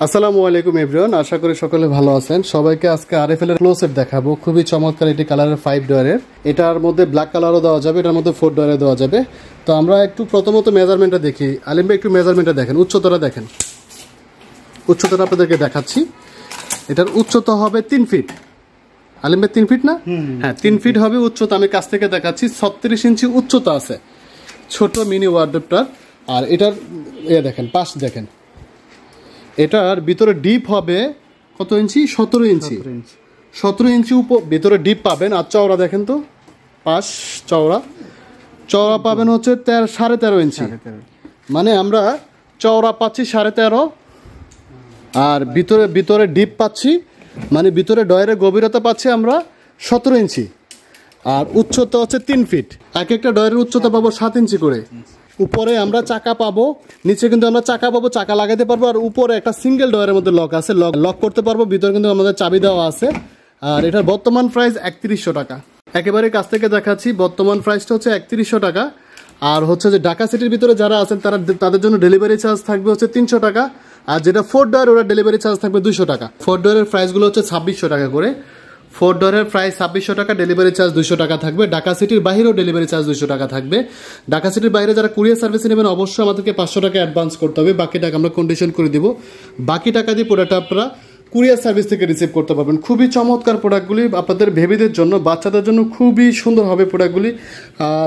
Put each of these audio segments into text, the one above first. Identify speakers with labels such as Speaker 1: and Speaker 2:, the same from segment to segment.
Speaker 1: আসসালামু আলাইকুম এভরিওয়ান, আশা করি সকলে ভালো আছেন। সবাইকে আজকে আরএফএল এর ক্লোজেট দেখাবো। খুবই চমৎকার একটি কালারের 5 ডয়ারের। এটার মধ্যে ব্ল্যাক কালারও দেওয়া যাবে, এটার মধ্যে 4 ডয়ারে দেওয়া যাবে। তো আমরা একটু প্রথমত মেজারমেন্টটা দেখি। আলিম ভাই একটু মেজারমেন্টটা দেখেন, উচ্চতাটা দেখেন। উচ্চতাটা আপনাদেরকে দেখাচ্ছি। এটার উচ্চতা হবে 3 ফিট। আলিম ভাই 3 ফিট না? হ্যাঁ, 3 ফিট হবে উচ্চতা। আমি কাছ থেকে দেখাচ্ছি, 36 ইঞ্চি উচ্চতা আছে ছোট মিনি ওয়ার্ডরোবটার। আর এটার দেখেন, পাশ দেখেন, এটার ভিতরে ডিপ হবে কত ইঞ্চি? 17 ইঞ্চি। 17 ইঞ্চি ভিতরে ডিপ পাবেন। আর চওড়া দেখেন তো, পাশ চওড়া পাবেন হচ্ছে 13.5 ইঞ্চি। মানে আমরা চওড়া পাচ্ছি 13.5, আর ভিতরে ডিপ পাচ্ছি, মানে ভিতরে ডয়ারের গভীরতা পাচ্ছি আমরা 17 ইঞ্চি। আর উচ্চতা হচ্ছে 3 ফিট। এক একটা ডয়ারের উচ্চতা পাবো 7 ইঞ্চি করে। উপরে আমরা চাকা পাবো, নিচে কিন্তু আমরা চাকা পাবো, চাকা লাগাতে পারবো। আর উপরে একটা সিঙ্গেল ডয়ারের মধ্যে লক আছে, লক করতে পারবো। ভিতরে কিন্তু আমাদের চাবি দেওয়া আছে। আর এটার বর্তমান প্রাইস 3100 টাকা। একেবারে কাছ থেকে দেখাচ্ছি, বর্তমান প্রাইসটা হচ্ছে 3100 টাকা। আর হচ্ছে যে ঢাকা সিটির ভিতরে যারা আছেন তাদের জন্য ডেলিভারি চার্জ থাকবে হচ্ছে 300 টাকা। আর যেটা 4 ডয়ার, ওটা ডেলিভারি চার্জ থাকবে 200 টাকা। 4 ডয়ারের প্রাইসগুলো হচ্ছে 2600 টাকা করে। 4 ডয়ারের প্রাইস 2600 টাকা, ডেলিভারি চার্জ 200 টাকা থাকবে। ঢাকা সিটির বাইরেও ডেলিভারি চার্জ 200 টাকা থাকবে। ঢাকা সিটির বাইরে যারা কুরিয়ার সার্ভিস নেবেন অবশ্যই আমাদেরকে 500 টাকা অ্যাডভান্স করতে হবে। বাকি টাকা আমরা কন্ডিশন করে দিব। বাকি টাকা দিয়ে প্রোডাক্ট আপনারা কুরিয়ার সার্ভিস থেকে রিসিভ করতে পারবেন। খুবই চমৎকার প্রোডাক্টগুলি, আপনাদের বেবিদের জন্য, বাচ্চাদের জন্য খুবই সুন্দর হবে প্রোডাক্টগুলি।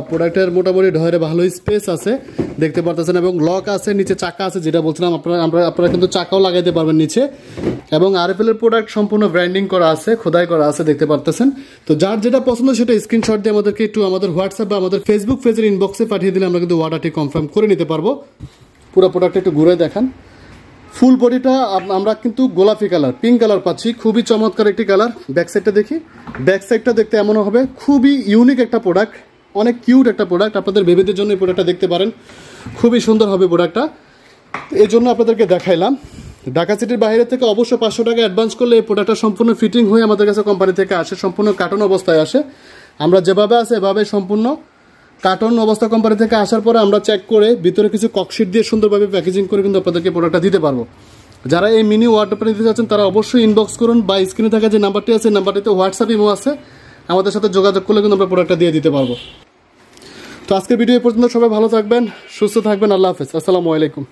Speaker 1: প্রোডাক্টের মোটামুটি ডয়ারে ভালোই স্পেস আছে, দেখতে পারতেছেন, এবং লক আছে, নিচে চাকা আছে, যেটা বলছিলাম আপনারা কিন্তু চাকাও লাগাইতে পারবেন নিচে। এবং আরএফএল এর প্রোডাক্ট সম্পূর্ণ ব্র্যান্ডিং করা আছে, খোদাই করা আছে, দেখতে পারতেছেন। তো যার যেটা পছন্দ সেটা স্ক্রিনশট দিয়ে আমাদেরকে একটু আমাদের হোয়াটসঅ্যাপ বা আমাদের ফেসবুক পেজের ইনবক্সে পাঠিয়ে দিলে আমরা কিন্তু অর্ডারটি কনফার্ম করে নিতে পারবো। পুরো প্রোডাক্টটা একটু ঘুরে দেখান। ফুল বডিটা আমরা কিন্তু গোলাপি কালার, পিঙ্ক কালার পাচ্ছি। খুবই চমৎকার একটি কালার। ব্যাক সাইডটা দেখি। ব্যাক সাইডটা দেখতে এমন হবে, খুবই ইউনিক একটা প্রোডাক্ট, অনেক কিউট একটা প্রোডাক্ট। আপনাদের বেবিদের জন্য এই প্রোডাক্টটা দেখতে পারেন, খুবই সুন্দর হবে প্রোডাক্টটা। এই জন্য আপনাদেরকে দেখাইলাম। ঢাকা সিটির বাইরে থেকে অবশ্যই 500 টাকা অ্যাডভান্স করলে এই প্রোডাক্টটা সম্পূর্ণ ফিটিং হয়ে আমাদের কাছে কোম্পানি থেকে আসে, সম্পূর্ণ কার্টন অবস্থায় আসে। আমরা যেভাবে আছে এভাবে সম্পূর্ণ কার্টন অবস্থা কোম্পানি থেকে আসার পরে আমরা চেক করে ভিতরে কিছু ককশিট দিয়ে সুন্দরভাবে প্যাকেজিং করে কিন্তু আপনাদেরকে প্রোডাক্টটা দিতে পারবো। যারা এই মিনি ওয়ার্ডরোবটা নিতে চাচ্ছেন তারা অবশ্যই ইনবক্স করুন, বা স্ক্রিনে থাকা যে নাম্বারটি আছে নাম্বারটিতে হোয়াটসঅ্যাপ ইমো আছে, আমাদের সাথে যোগাযোগ করলে কিন্তু আমরা প্রোডাক্টটা দিয়ে দিতে পারবো। তো আজকের ভিডিও এই পর্যন্ত। সবাই ভালো থাকবেন, সুস্থ থাকবেন। আল্লাহ হাফেজ, আসসালামু আলাইকুম।